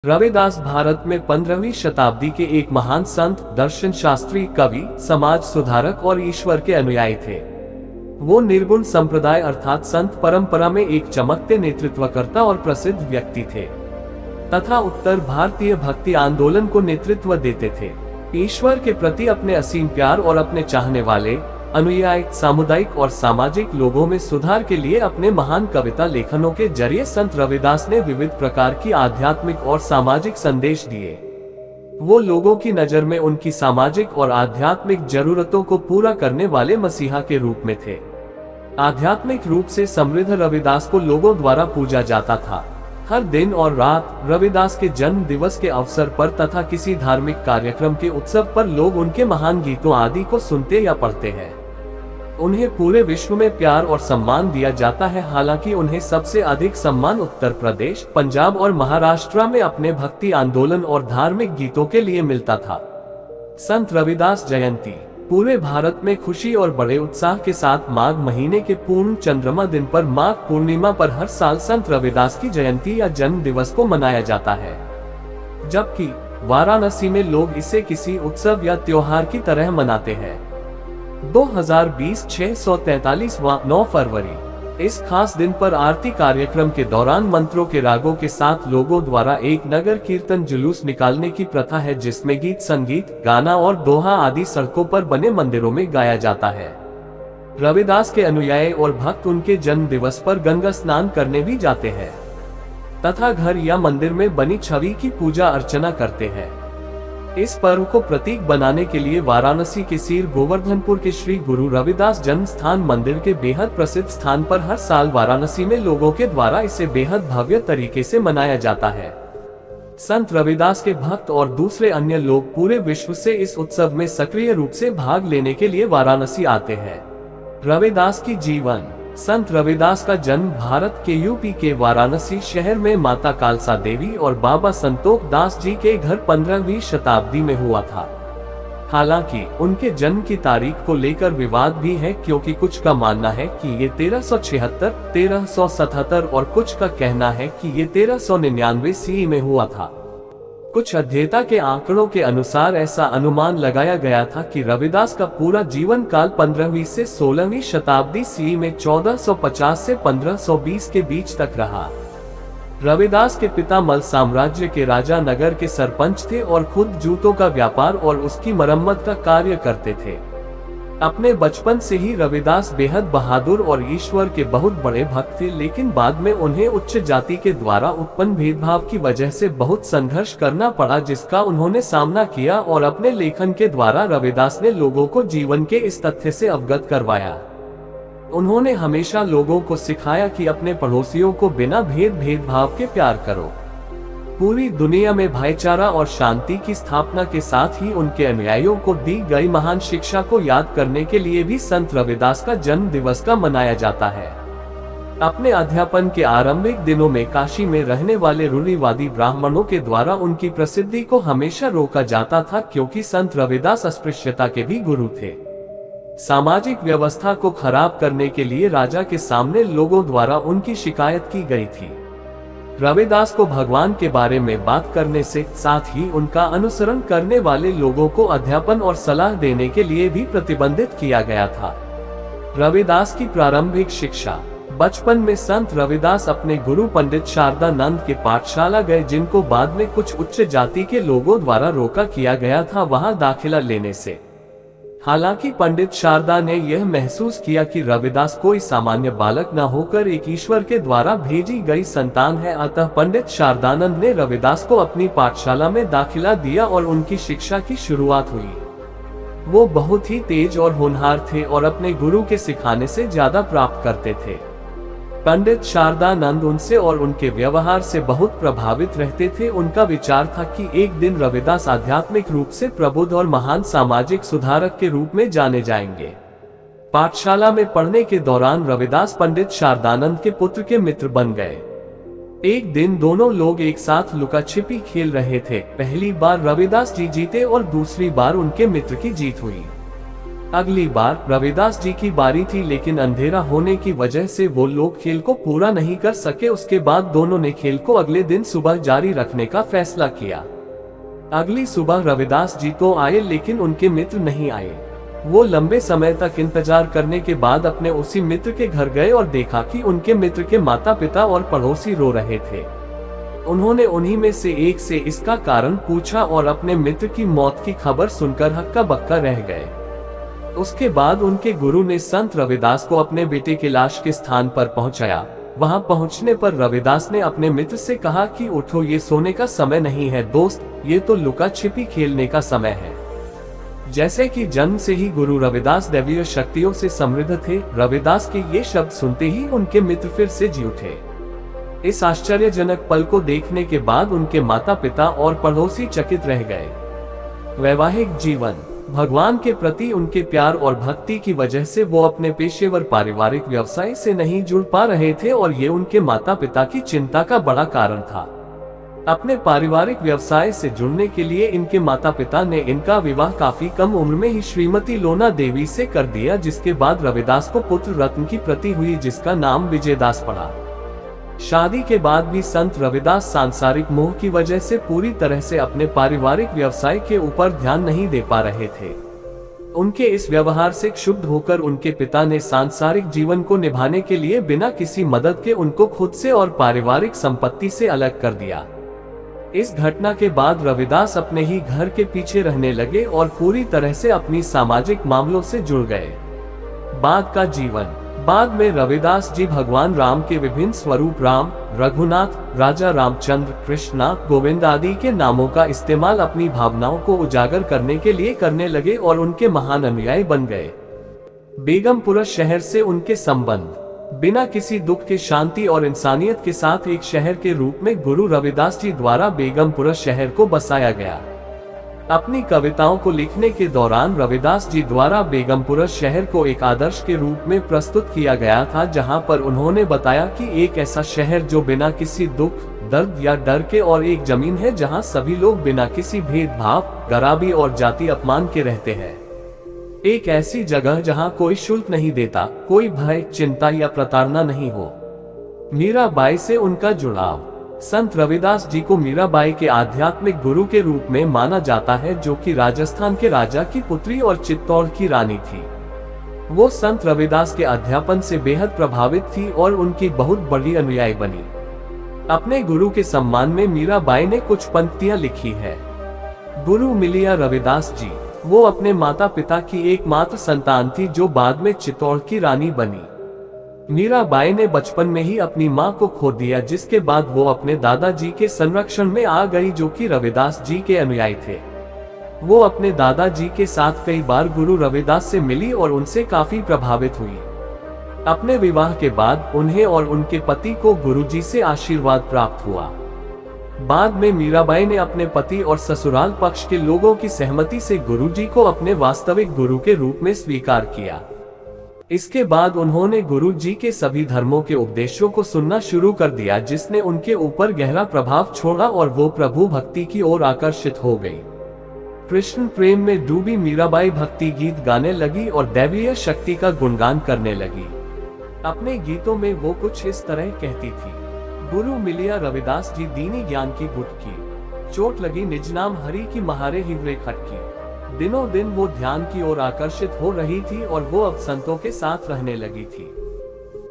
रविदास भारत में 15वीं शताब्दी के एक महान संत, दर्शन शास्त्री, कवि, समाज सुधारक और ईश्वर के अनुयायी थे। वो निर्गुण संप्रदाय अर्थात संत परंपरा में एक चमकते नेतृत्वकर्ता और प्रसिद्ध व्यक्ति थे तथा उत्तर भारतीय भक्ति आंदोलन को नेतृत्व देते थे। ईश्वर के प्रति अपने असीम प्यार और अपने चाहने वाले अनुयायी, सामुदायिक और सामाजिक लोगों में सुधार के लिए अपने महान कविता लेखनों के जरिए संत रविदास ने विविध प्रकार की आध्यात्मिक और सामाजिक संदेश दिए। वो लोगों की नजर में उनकी सामाजिक और आध्यात्मिक जरूरतों को पूरा करने वाले मसीहा के रूप में थे। आध्यात्मिक रूप से समृद्ध रविदास को लोगों द्वारा पूजा जाता था। हर दिन और रात रविदास के जन्म दिवस के अवसर पर तथा किसी धार्मिक कार्यक्रम के उत्सव पर लोग उनके महान गीतों आदि को सुनते या पढ़ते हैं। उन्हें पूरे विश्व में प्यार और सम्मान दिया जाता है। हालांकि उन्हें सबसे अधिक सम्मान उत्तर प्रदेश, पंजाब और महाराष्ट्र में अपने भक्ति आंदोलन और धार्मिक गीतों के लिए मिलता था। संत रविदास जयंती पूरे भारत में खुशी और बड़े उत्साह के साथ माघ महीने के पूर्ण चंद्रमा दिन पर माघ पूर्णिमा पर हर साल संत रविदास की जयंती या जन्म दिवस को मनाया जाता है, जबकि वाराणसी में लोग इसे किसी उत्सव या त्योहार की तरह मनाते हैं। 2020 643वां 9 फरवरी इस खास दिन पर आरती कार्यक्रम के दौरान मंत्रों के रागों के साथ लोगों द्वारा एक नगर कीर्तन जुलूस निकालने की प्रथा है, जिसमें गीत, संगीत, गाना और दोहा आदि सड़कों पर बने मंदिरों में गाया जाता है। रविदास के अनुयायी और भक्त उनके जन्म दिवस पर गंगा स्नान करने भी जाते हैं तथा घर या मंदिर में बनी छवि की पूजा अर्चना करते हैं। इस पर्व को प्रतीक बनाने के लिए वाराणसी के सीर गोवर्धनपुर के श्री गुरु रविदास जन्म स्थान मंदिर के बेहद प्रसिद्ध स्थान पर हर साल वाराणसी में लोगों के द्वारा इसे बेहद भव्य तरीके से मनाया जाता है। संत रविदास के भक्त और दूसरे अन्य लोग पूरे विश्व से इस उत्सव में सक्रिय रूप से भाग लेने के लिए वाराणसी आते हैं। रविदास की जीवन। संत रविदास का जन्म भारत के यूपी के वाराणसी शहर में माता कालसा देवी और बाबा संतोख दास जी के घर 15वीं शताब्दी में हुआ था। हालांकि उनके जन्म की तारीख को लेकर विवाद भी है, क्योंकि कुछ का मानना है कि ये 1376, 1377 और कुछ का कहना है कि ये 1399 ईस्वी में हुआ था। कुछ अध्येता के आंकड़ों के अनुसार ऐसा अनुमान लगाया गया था कि रविदास का पूरा जीवन काल 15वीं से 16वीं शताब्दी ईस्वी में 1450 से 1520 के बीच तक रहा। रविदास के पिता मल साम्राज्य के राजा नगर के सरपंच थे और खुद जूतों का व्यापार और उसकी मरम्मत का कार्य करते थे। अपने बचपन से ही रविदास बेहद बहादुर और ईश्वर के बहुत बड़े भक्त थे, लेकिन बाद में उन्हें उच्च जाति के द्वारा उत्पन्न भेदभाव की वजह से बहुत संघर्ष करना पड़ा, जिसका उन्होंने सामना किया और अपने लेखन के द्वारा रविदास ने लोगों को जीवन के इस तथ्य से अवगत करवाया। उन्होंने हमेशा लोगों को सिखाया कि अपने पड़ोसियों को बिना भेदभाव के प्यार करो। पूरी दुनिया में भाईचारा और शांति की स्थापना के साथ ही उनके अनुयायियों को दी गई महान शिक्षा को याद करने के लिए भी संत रविदास का जन्म दिवस का मनाया जाता है। अपने अध्यापन के आरंभिक दिनों में काशी में रहने वाले रूढ़िवादी ब्राह्मणों के द्वारा उनकी प्रसिद्धि को हमेशा रोका जाता था, क्योंकि संत रविदास अस्पृश्यता के भी गुरु थे। सामाजिक व्यवस्था को खराब करने के लिए राजा के सामने लोगों द्वारा उनकी शिकायत की गई थी। रविदास को भगवान के बारे में बात करने से साथ ही उनका अनुसरण करने वाले लोगों को अध्यापन और सलाह देने के लिए भी प्रतिबंधित किया गया था। रविदास की प्रारंभिक शिक्षा। बचपन में संत रविदास अपने गुरु पंडित शारदानंद के पाठशाला गए, जिनको बाद में कुछ उच्च जाति के लोगों द्वारा रोका किया गया था वहां दाखिला लेने से। हालांकि पंडित शारदा ने यह महसूस किया कि रविदास कोई सामान्य बालक न होकर एक ईश्वर के द्वारा भेजी गई संतान है, अतः पंडित शारदानंद ने रविदास को अपनी पाठशाला में दाखिला दिया और उनकी शिक्षा की शुरुआत हुई। वो बहुत ही तेज और होनहार थे और अपने गुरु के सिखाने से ज्यादा प्राप्त करते थे। पंडित शारदानंद उनसे और उनके व्यवहार से बहुत प्रभावित रहते थे। उनका विचार था कि एक दिन रविदास आध्यात्मिक रूप से प्रबुद्ध और महान सामाजिक सुधारक के रूप में जाने जाएंगे। पाठशाला में पढ़ने के दौरान रविदास पंडित शारदानंद के पुत्र के मित्र बन गए। एक दिन दोनों लोग एक साथ लुका छिपी खेल रहे थे। पहली बार रविदास जी जीते और दूसरी बार उनके मित्र की जीत हुई। अगली बार रविदास जी की बारी थी, लेकिन अंधेरा होने की वजह से वो लोग खेल को पूरा नहीं कर सके। उसके बाद दोनों ने खेल को अगले दिन सुबह जारी रखने का फैसला किया। अगली सुबह रविदास जी तो आए, लेकिन उनके मित्र नहीं आए। वो लंबे समय तक इंतजार करने के बाद अपने उसी मित्र के घर गए और देखा कि उनके मित्र के माता पिता और पड़ोसी रो रहे थे। उन्होंने उन्हीं में से एक से इसका कारण पूछा और अपने मित्र की मौत की खबर सुनकर हक्का बक्का रह गए। उसके बाद उनके गुरु ने संत रविदास को अपने बेटे की लाश के स्थान पर पहुंचाया। वहां पहुंचने पर रविदास ने अपने मित्र से कहा कि उठो, ये सोने का समय नहीं है दोस्त, ये तो लुका छिपी खेलने का समय है। जैसे कि जन्म से ही गुरु रविदास दैवीय शक्तियों से समृद्ध थे, रविदास के ये शब्द सुनते ही उनके मित्र फिर से जी उठे। इस आश्चर्यजनक पल को देखने के बाद उनके माता पिता और पड़ोसी चकित रह गए। वैवाहिक जीवन। भगवान के प्रति उनके प्यार और भक्ति की वजह से वो अपने पेशेवर पारिवारिक व्यवसाय से नहीं जुड़ पा रहे थे और ये उनके माता पिता की चिंता का बड़ा कारण था। अपने पारिवारिक व्यवसाय से जुड़ने के लिए इनके माता पिता ने इनका विवाह काफी कम उम्र में ही श्रीमती लोना देवी से कर दिया, जिसके बाद रविदास को पुत्र रत्न की प्रति हुई, जिसका नाम विजयदास पड़ा। शादी के बाद भी संत रविदास सांसारिक मोह की वजह से पूरी तरह से अपने पारिवारिक व्यवसाय के ऊपर ध्यान नहीं दे पा रहे थे। उनके इस व्यवहार से क्षुब्ध होकर उनके पिता ने सांसारिक जीवन को निभाने के लिए बिना किसी मदद के उनको खुद से और पारिवारिक संपत्ति से अलग कर दिया। इस घटना के बाद रविदास अपने ही घर के पीछे रहने लगे और पूरी तरह से अपनी सामाजिक मामलों से जुड़ गए। बाद का जीवन। बाद में रविदास जी भगवान राम के विभिन्न स्वरूप राम, रघुनाथ, राजा रामचंद्र, कृष्णा, गोविंद आदि के नामों का इस्तेमाल अपनी भावनाओं को उजागर करने के लिए करने लगे और उनके महान अनुयायी बन गए। बेगमपुरा शहर से उनके संबंध। बिना किसी दुख के शांति और इंसानियत के साथ एक शहर के रूप में गुरु रविदास जी द्वारा बेगमपुरा शहर को बसाया गया। अपनी कविताओं को लिखने के दौरान रविदास जी द्वारा बेगमपुरा शहर को एक आदर्श के रूप में प्रस्तुत किया गया था, जहां पर उन्होंने बताया कि एक ऐसा शहर जो बिना किसी दुख, दर्द या डर के, और एक जमीन है जहां सभी लोग बिना किसी भेदभाव, गरीबी और जाति अपमान के रहते हैं। एक ऐसी जगह जहां कोई शुल्क नहीं देता, कोई भय, चिंता या प्रताड़ना नहीं हो। मीराबाई से उनका जुड़ाव। संत रविदास जी को मीराबाई के आध्यात्मिक गुरु के रूप में माना जाता है, जो कि राजस्थान के राजा की पुत्री और चित्तौड़ की रानी थी। वो संत रविदास के अध्यापन से बेहद प्रभावित थी और उनकी बहुत बड़ी अनुयायी बनी। अपने गुरु के सम्मान में मीराबाई ने कुछ पंक्तियां लिखी है। गुरु मिलिया रविदास जी। वो अपने माता पिता की एकमात्र संतान थी जो बाद में चित्तौड़ की रानी बनी। मीराबाई ने बचपन में ही अपनी मां को खो दिया, जिसके बाद वो अपने दादाजी के संरक्षण में आ गई, जो कि रविदास जी के अनुयायी थे। वो अपने दादाजी के साथ कई बार गुरु रविदास से मिली और उनसे काफी प्रभावित हुई। अपने विवाह के बाद उन्हें और उनके पति को गुरुजी से आशीर्वाद प्राप्त हुआ। बाद में मीराबाई ने अपने पति और ससुराल पक्ष के लोगों की सहमति से गुरुजी को अपने वास्तविक गुरु के रूप में स्वीकार किया। इसके बाद उन्होंने गुरु जी के सभी धर्मों के उपदेशों को सुनना शुरू कर दिया, जिसने उनके ऊपर गहरा प्रभाव छोड़ा और वो प्रभु भक्ति की ओर आकर्षित हो गई। कृष्ण प्रेम में डूबी मीराबाई भक्ति गीत गाने लगी और दैवीय शक्ति का गुणगान करने लगी। अपने गीतों में वो कुछ इस तरह कहती थी। गुरु मिलिया रविदास जी दीनी ज्ञान की गुटकी, चोट लगी निज नाम हरि की महारे हिवरे खटकी। दिनों दिन वो ध्यान की ओर आकर्षित हो रही थी और वो अब संतों के साथ रहने लगी थी।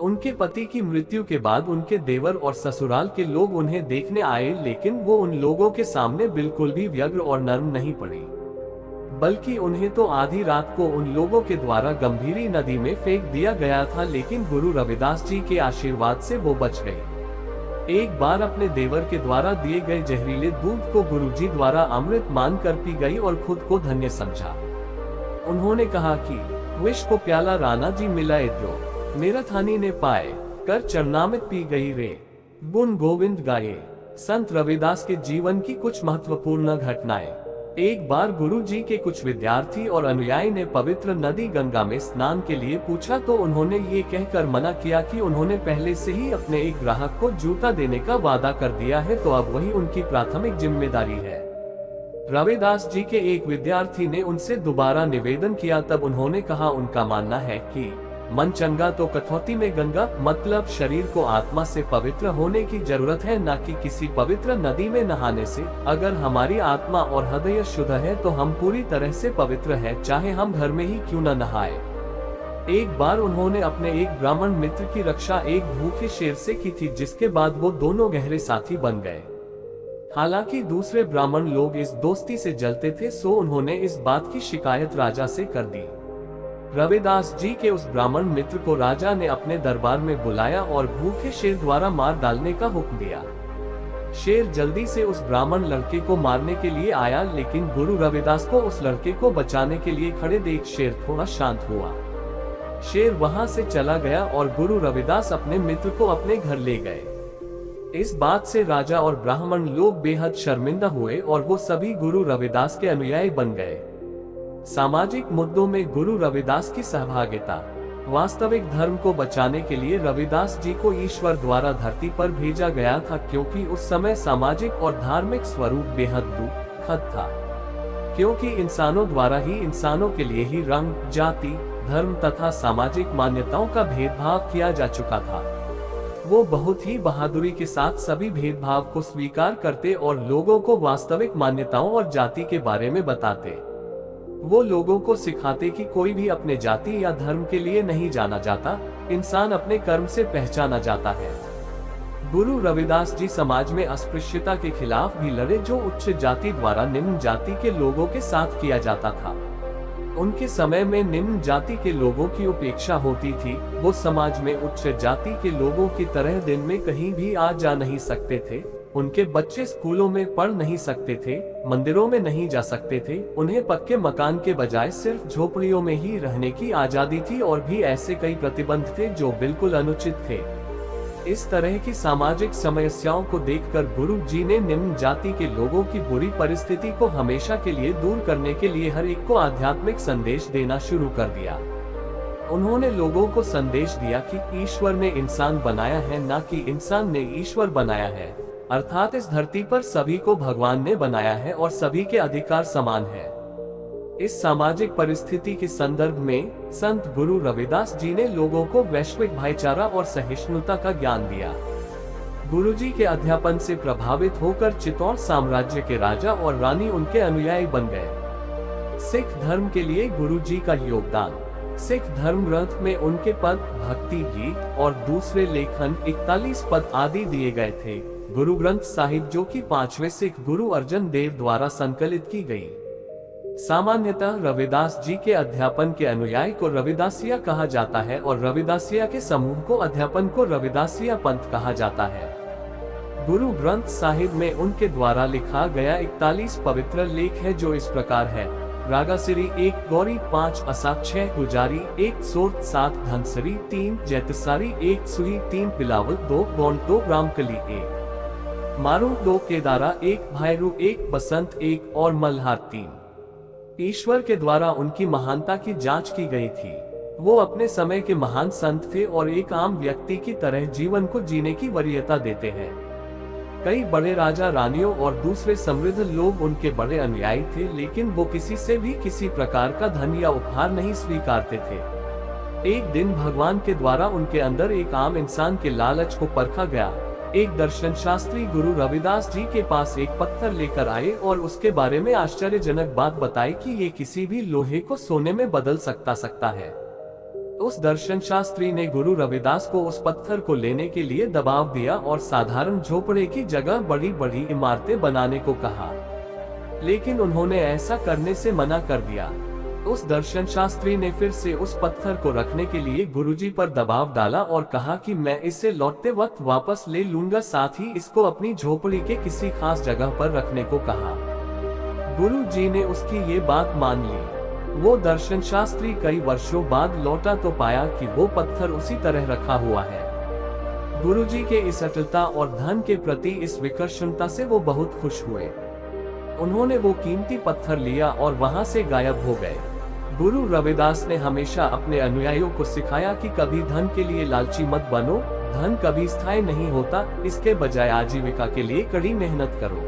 उनके पति की मृत्यु के बाद उनके देवर और ससुराल के लोग उन्हें देखने आए, लेकिन वो उन लोगों के सामने बिल्कुल भी व्यग्र और नर्म नहीं पड़ी, बल्कि उन्हें तो आधी रात को उन लोगों के द्वारा गंभीरी नदी में फेंक दिया गया था। लेकिन गुरु रविदास जी के आशीर्वाद से वो बच गई। एक बार अपने देवर के द्वारा दिए गए जहरीले दूध को गुरुजी द्वारा अमृत मानकर पी गई और खुद को धन्य समझा। उन्होंने कहा कि विष को प्याला राणा जी मिलाए दो, मेरा थानी ने पाए कर चरणामृत पी गई रे, गुण गोविंद गाये। संत रविदास के जीवन की कुछ महत्वपूर्ण घटनाएं। एक बार गुरु जी के कुछ विद्यार्थी और अनुयायी ने पवित्र नदी गंगा में स्नान के लिए पूछा, तो उन्होंने ये कहकर मना किया कि उन्होंने पहले से ही अपने एक ग्राहक को जूता देने का वादा कर दिया है, तो अब वही उनकी प्राथमिक जिम्मेदारी है। रविदास जी के एक विद्यार्थी ने उनसे दोबारा निवेदन किया, तब उन्होंने कहा उनका मानना है कि मन चंगा तो कठौती में गंगा, मतलब शरीर को आत्मा से पवित्र होने की जरूरत है, न कि किसी पवित्र नदी में नहाने से। अगर हमारी आत्मा और हृदय शुद्ध है तो हम पूरी तरह से पवित्र है, चाहे हम घर में ही क्यों न नहाए। एक बार उन्होंने अपने एक ब्राह्मण मित्र की रक्षा एक भूखे शेर से की थी, जिसके बाद वो दोनों गहरे साथी बन गए। हालांकि दूसरे ब्राह्मण लोग इस दोस्ती से जलते थे, सो उन्होंने इस बात की शिकायत राजा से कर दी। रविदास जी के उस ब्राह्मण मित्र को राजा ने अपने दरबार में बुलाया और भूखे शेर द्वारा मार डालने का हुक्म दिया। शेर जल्दी से उस ब्राह्मण लड़के को मारने के लिए आया, लेकिन गुरु रविदास को उस लड़के को बचाने के लिए खड़े देख शेर थोड़ा शांत हुआ। शेर वहां से चला गया और गुरु रविदास अपने मित्र को अपने घर ले गए। इस बात से राजा और ब्राह्मण लोग बेहद शर्मिंदा हुए और वो सभी गुरु रविदास के अनुयायी बन गए। सामाजिक मुद्दों में गुरु रविदास की सहभागिता। वास्तविक धर्म को बचाने के लिए रविदास जी को ईश्वर द्वारा धरती पर भेजा गया था, क्योंकि उस समय सामाजिक और धार्मिक स्वरूप बेहद दुखद था, क्योंकि इंसानों द्वारा ही इंसानों के लिए ही रंग, जाति, धर्म तथा सामाजिक मान्यताओं का भेदभाव किया जा चुका था। वो बहुत ही बहादुरी के साथ सभी भेदभाव को स्वीकार करते और लोगों को वास्तविक मान्यताओं और जाति के बारे में बताते। वो लोगों को सिखाते कि कोई भी अपने जाति या धर्म के लिए नहीं जाना जाता, इंसान अपने कर्म से पहचाना जाता है। गुरु रविदास जी समाज में अस्पृश्यता के खिलाफ भी लड़े, जो उच्च जाति द्वारा निम्न जाति के लोगों के साथ किया जाता था। उनके समय में निम्न जाति के लोगों की उपेक्षा होती थी। वो समाज में उच्च जाति के लोगों की तरह दिन में कहीं भी आ जा नहीं सकते थे। उनके बच्चे स्कूलों में पढ़ नहीं सकते थे, मंदिरों में नहीं जा सकते थे। उन्हें पक्के मकान के बजाय सिर्फ झोपड़ियों में ही रहने की आजादी थी, और भी ऐसे कई प्रतिबंध थे जो बिल्कुल अनुचित थे। इस तरह की सामाजिक समस्याओं को देखकर गुरु जी ने निम्न जाति के लोगों की बुरी परिस्थिति को हमेशा के लिए दूर करने के लिए हर एक को आध्यात्मिक संदेश देना शुरू कर दिया। उन्होंने लोगों को संदेश दिया कि ईश्वर ने इंसान बनाया है, न कि इंसान ने ईश्वर बनाया है। अर्थात इस धरती पर सभी को भगवान ने बनाया है और सभी के अधिकार समान है। इस सामाजिक परिस्थिति के संदर्भ में संत गुरु रविदास जी ने लोगों को वैश्विक भाईचारा और सहिष्णुता का ज्ञान दिया। गुरुजी के अध्यापन से प्रभावित होकर चित्तौड़ साम्राज्य के राजा और रानी उनके अनुयायी बन गए। सिख धर्म के लिए गुरुजी का योगदान। सिख धर्म ग्रंथ में उनके पद, भक्ति गीत और दूसरे लेखन 41 पद आदि दिए गए थे। गुरु ग्रंथ साहिब, जो कि 5वें सिख गुरु अर्जन देव द्वारा संकलित की गई। सामान्यतः रविदास जी के अध्यापन के अनुयायी को रविदासिया कहा जाता है और रविदासिया के समूह को अध्यापन को रविदासिया पंथ कहा जाता है। गुरु ग्रंथ साहिब में उनके द्वारा लिखा गया 41 पवित्र लेख है, जो इस प्रकार है। रागासिरी 1, गौरी 5, असाक 6, गुजारी 1, सोर्थ 7, धनसरी 3, जैतसारी 1, सुही 3, बिलावल 2, गौंड 2, रामकली 1, मारू 2, केदारा 1, भायरू 1, बसंत 1 और मल्हार 3। ईश्वर के द्वारा उनकी महानता की जांच की गई थी। वो अपने समय के महान संत थे और एक आम व्यक्ति की तरह जीवन को जीने की वरीयता देते हैं। कई बड़े राजा, रानियों और दूसरे समृद्ध लोग उनके बड़े अनुयायी थे, लेकिन वो किसी से भी किसी प्रकार का धन या उपहार नहीं स्वीकारते थे। एक दिन भगवान के द्वारा उनके अंदर एक आम इंसान के लालच को परखा गया। एक दर्शन शास्त्री गुरु रविदास जी के पास एक पत्थर लेकर आए और उसके बारे में आश्चर्यजनक बात बताई कि ये किसी भी लोहे को सोने में बदल सकता है। उस दर्शन शास्त्री ने गुरु रविदास को उस पत्थर को लेने के लिए दबाव दिया और साधारण झोपड़े की जगह बड़ी बड़ी इमारतें बनाने को कहा, लेकिन उन्होंने ऐसा करने से मना कर दिया। उस दर्शन शास्त्री ने फिर से उस पत्थर को रखने के लिए गुरुजी पर दबाव डाला और कहा कि मैं इसे लौटते वक्त वापस ले लूंगा, साथ ही इसको अपनी झोपड़ी के किसी खास जगह पर रखने को कहा। गुरुजी ने उसकी ये बात मान ली। वो दर्शन शास्त्री कई वर्षों बाद लौटा तो पाया कि वो पत्थर उसी तरह रखा हुआ है। गुरुजी के इस अटलता और धन के प्रति इस विकर्षणता से वो बहुत खुश हुए। उन्होंने वो कीमती पत्थर लिया और वहां से गायब हो गए। गुरु रविदास ने हमेशा अपने अनुयायियों को सिखाया कि कभी धन के लिए लालची मत बनो। धन कभी स्थायी नहीं होता, इसके बजाय आजीविका के लिए कड़ी मेहनत करो।